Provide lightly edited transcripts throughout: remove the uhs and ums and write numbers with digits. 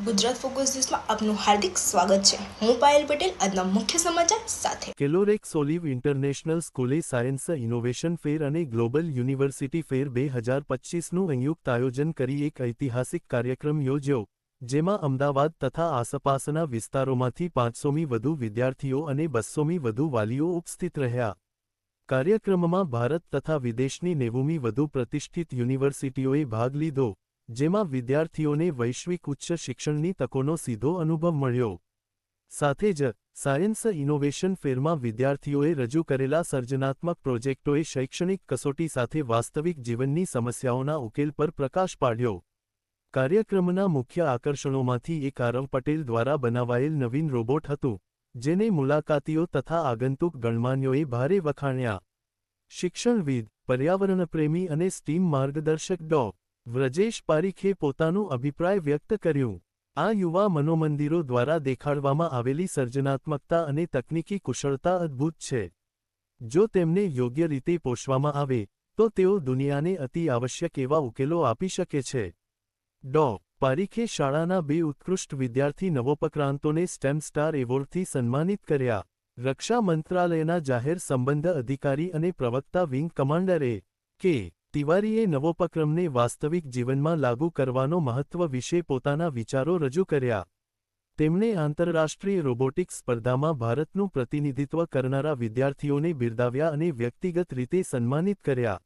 Gujarat focus ન્યૂઝમાં આપનું હાર્દિક સ્વાગત છે। હું પાયલ પટેલ આજના મુખ્ય સમાચાર સાથે। કેલોરેક્સ ઓલિવ ઇન્ટરનેશનલ સ્કૂલે સાયન્સ ઇનોવેશન ફેર અને ગ્લોબલ યુનિવર્સિટી ફેર 2025નું સંયુક્ત આયોજન કરી એક ઐતિહાસિક કાર્યક્રમ યોજ્યો, જેમાં અમદાવાદ તથા આસપાસના વિસ્તારોમાંથી 500મી વધુ વિદ્યાર્થીઓ અને 200મી વધુ વાલીઓ ઉપસ્થિત રહ્યા। કાર્યક્રમમાં ભારત તથા વિદેશની 90મી વધુ પ્રતિષ્ઠિત યુનિવર્સિટીઓએ ભાગ લીધો, જેમાં વિદ્યાર્થીઓને વૈશ્વિક ઉચ્ચ શિક્ષણની તકોનો સીધો અનુભવ મળ્યો। સાથે જ સાયન્સ ઇનોવેશન ફેરમાં વિદ્યાર્થીઓએ રજૂ કરેલા સર્જનાત્મક પ્રોજેક્ટોએ શૈક્ષણિક કસોટી સાથે વાસ્તવિક જીવનની સમસ્યાઓના ઉકેલ પર પ્રકાશ પાડ્યો। કાર્યક્રમના મુખ્ય આકર્ષણોમાંથી એક આરવ પટેલ દ્વારા બનાવાયેલ નવીન રોબોટ હતું, જેને મુલાકાતીઓ તથા આગંતુક ગણમાન્યોએ ભારે વખાણ્યા। શિક્ષણવિદ, પર્યાવરણપ્રેમી અને સ્ટીમ માર્ગદર્શક ડો. વ્રજેશ પારીખે પોતાનું અભિપ્રાય વ્યક્ત કર્યું। આ યુવા મનોમંદિરો દ્વારા દેખાડવામાં આવેલી સર્જનાત્મકતા અને તકનીકી કુશળતા અદ્ભુત છે। જો તેમને યોગ્ય રીતે પોષવામાં આવે, તો તેઓ દુનિયાને અતિ આવશ્યક એવા ઉકેલો આપી શકે છે। ડો. પારીખે શાળાના 2 ઉત્કૃષ્ટ વિદ્યાર્થી નવોપક્રાંતોને સ્ટેમ સ્ટાર એવોર્ડથી સન્માનિત કર્યા। રક્ષા મંત્રાલયના જાહેર સંબંધ અધિકારી અને પ્રવક્તા વિંગ કમાન્ડર કે. તિવારીએ નવોપક્રમને વાસ્તવિક જીવનમાં લાગુ કરવાનો મહત્વ વિશે પોતાના વિચારો રજૂ કર્યા। તેમણે આંતરરાષ્ટ્રીય રોબોટિક્સ સ્પર્ધામાં ભારતનું પ્રતિનિધિત્વ કરનારા વિદ્યાર્થીઓને બિરદાવ્યા અને વ્યક્તિગત રીતે સન્માનિત કર્યા।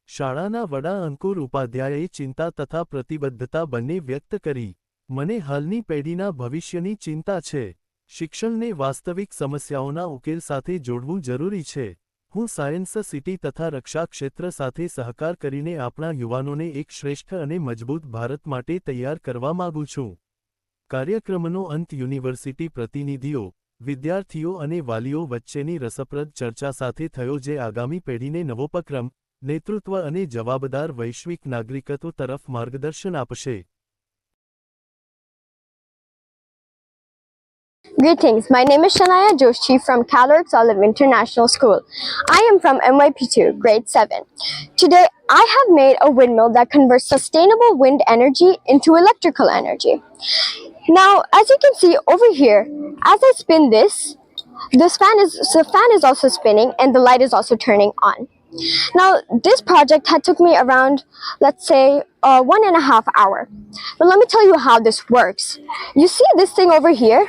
શાળાના વડા અંકુર ઉપાધ્યાયે ચિંતા તથા પ્રતિબદ્ધતા બંને વ્યક્ત કરી। મને હાલની પેઢીના ભવિષ્યની ચિંતા છે। શિક્ષણને વાસ્તવિક સમસ્યાઓના ઉકેલ સાથે જોડવું જરૂરી છે। હું સાયન્સ સિટી તથા રક્ષા ક્ષેત્ર સાથે સહકાર કરીને આપણા યુવાનોને એક શ્રેષ્ઠ અને મજબૂત ભારત માટે તૈયાર કરવા માંગુ છું। કાર્યક્રમનો અંત યુનિવર્સિટી પ્રતિનિધિઓ, વિદ્યાર્થીઓ અને વાલીઓ વચ્ચેની રસપ્રદ ચર્ચા સાથે થયો, જે આગામી પેઢીને નવોપક્રમ, નેતૃત્વ અને જવાબદાર વૈશ્વિક નાગરિકત્વ તરફ માર્ગદર્શન આપશે। Greetings, my name is Shania Joshi from Calorex Olive International School. I am from MYP2, grade 7. Today, I have made a windmill that converts sustainable wind energy into electrical energy. Now, as you can see over here, as I spin this, the fan is also spinning and the light is also turning on. Now, this project had took me around, let's say, 1.5 hours. But let me tell you how this works. You see this thing over here?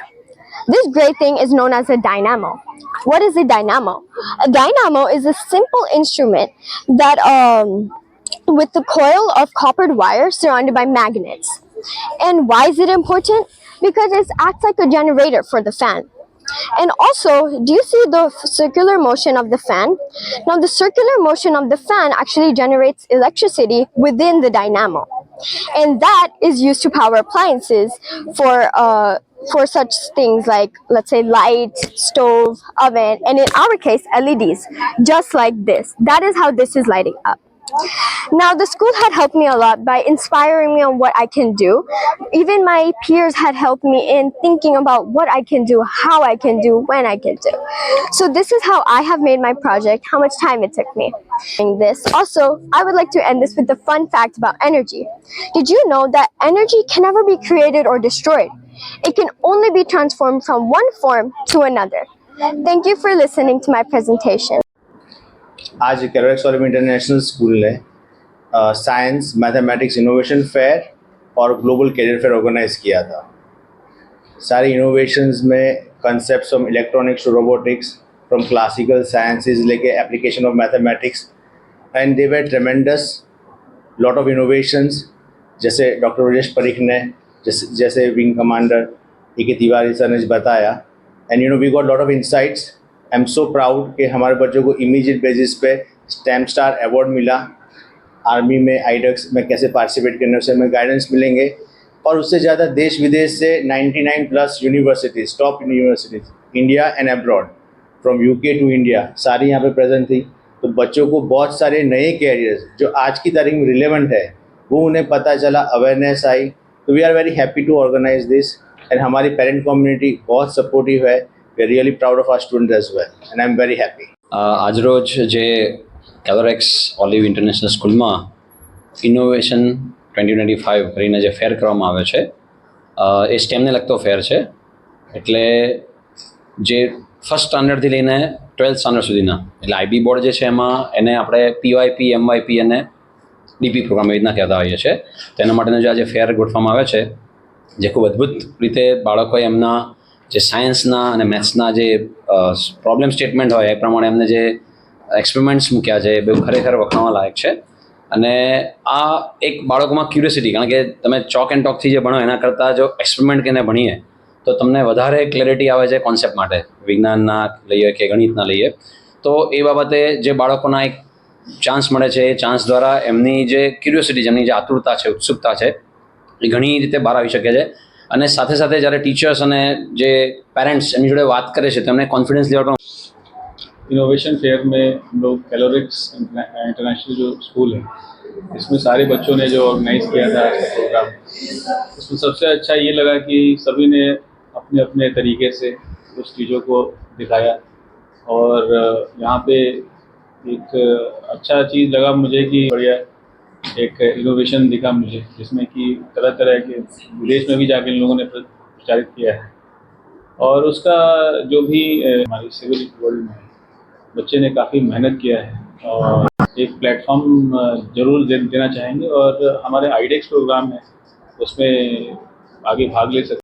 This gray thing is known as a dynamo. What is a dynamo? A dynamo is a simple instrument that with a coil of coppered wire surrounded by magnets. And why is it important? Because it acts like a generator for the fan. And also, do you see the circular motion of the fan? Now, the circular motion of the fan actually generates electricity within the dynamo. And that is used to power appliances for such things like, let's say, light, stove, oven, and in our case, LEDs, just like this. That is how this is lighting up. Now, the school had helped me a lot by inspiring me on what I can do. Even my peers had helped me in thinking about what I can do, how I can do, when I can do. So this is how I have made my project, how much time it took me. Also, I would like to end this with a fun fact about energy. Did you know that energy can never be created or destroyed? It can only be transformed from one form to another. Thank you for listening to my presentation. आज Calorex Olive International School ने science mathematics innovation fair और global career fair organize किया था। सारे इनोवेशंस में concepts from electronics to robotics, from classical sciences लेके application of mathematics, and they were tremendous lot of innovations. जैसे डॉक्टर व्रजेश परीख ने जैसे wing commander A K. Tiwari sir ने बताया, and we got lot of insights. I am so proud कि हमारे बच्चों को इमीडिएट बेसिस पे स्टेम स्टार अवार्ड मिला। आर्मी में आईडक्स में कैसे पार्टिसिपेट करने से हमें गाइडेंस मिलेंगे, और उससे ज़्यादा देश विदेश से 99+ universities, top universities, India and abroad, from UK to India, सारी यहाँ पे प्रेजेंट थी। तो बच्चों को बहुत सारे नए कैरियर्स जो आज की तारीख में रिलेवेंट है वो उन्हें पता चला, अवेयरनेस आई। तो we are very happy to organise this, and हमारी पेरेंट कम्युनिटी बहुत सपोर्टिव है। We are really proud of our students as well, and I am very happy. आज रोज जे કેલોરેક્સ ઓલિવ ઇન્ટરનેશનલ સ્કૂલમાં ઇનોવેશન 2025 કરીને જે ફેર કરવામાં આવે છે, એ સ્ટેમને લગતો ફેર છે. એટલે જે ફર્સ્ટ સ્ટાન્ડર્ડથી લઈને 12th સ્ટાન્ડર્ડ સુધીના એટલે આઈબી બોર્ડ જે છે એમાં એને આપણે પીવાયપી એમવાયપી અને ડીપી પ્રોગ્રામ એવી રીતના કહેતા હોઈએ છીએ. તેના માટેનો જે આજે ફેર ગોઠવવામાં આવે છે જે ખૂબ અદ્ભુત રીતે બાળકોએ એમના જે સાયન્સના અને મેથ્સના જે પ્રોબ્લેમ સ્ટેટમેન્ટ હોય એ પ્રમાણે એમને જે એક્સપેરિમેન્ટ્સ મૂક્યા છે એ બહુ ખરેખર વખાણવા લાયક છે. અને આ એક બાળકોમાં ક્યુરિયોસિટી, કારણ કે તમે ચોક એન્ડ ટોકથી જે ભણો એના કરતાં જો એક્સપેરિમેન્ટ કરીને ભણીએ તો તમને વધારે ક્લેરિટી આવે છે કોન્સેપ્ટ માટે, વિજ્ઞાનના લઈએ કે ગણિતના લઈએ. તો એ બાબતે જે બાળકોના એક ચાન્સ મળે છે એ ચાન્સ દ્વારા એમની જે ક્યુરિયોસિટી, જેમની જે આતુરતા છે, ઉત્સુકતા છે એ ઘણી રીતે બહાર આવી શકે છે. અને સાથે સાથે જ્યારે ટીચર્સ અને જે પેરેન્ટ્સ એમની જોડે વાત કરે છે તો એમને કોન્ફિડન્સ લેવલ પણ इनोवेशन फेयर में हम लोग कैलोरिक्स इंटरनेशनल जो स्कूल है इसमें सारे बच्चों ने जो ऑर्गेनाइज किया था प्रोग्राम, उसमें सबसे अच्छा ये लगा कि सभी ने अपने अपने तरीके से उस चीज़ों को दिखाया. और यहाँ पे एक अच्छा चीज़ लगा मुझे कि बढ़िया एक इनोवेशन दिखा मुझे, जिसमें कि तरह तरह के विदेश में भी जाके इन लोगों ने प्रचारित किया है. और उसका जो भी हमारी सिविल वर्ल्ड में बच्चे ने काफ़ी मेहनत किया है और एक प्लेटफॉर्म ज़रूर देना चाहेंगे. और हमारे आईडेक्स प्रोग्राम है उसमें आगे भाग ले सकते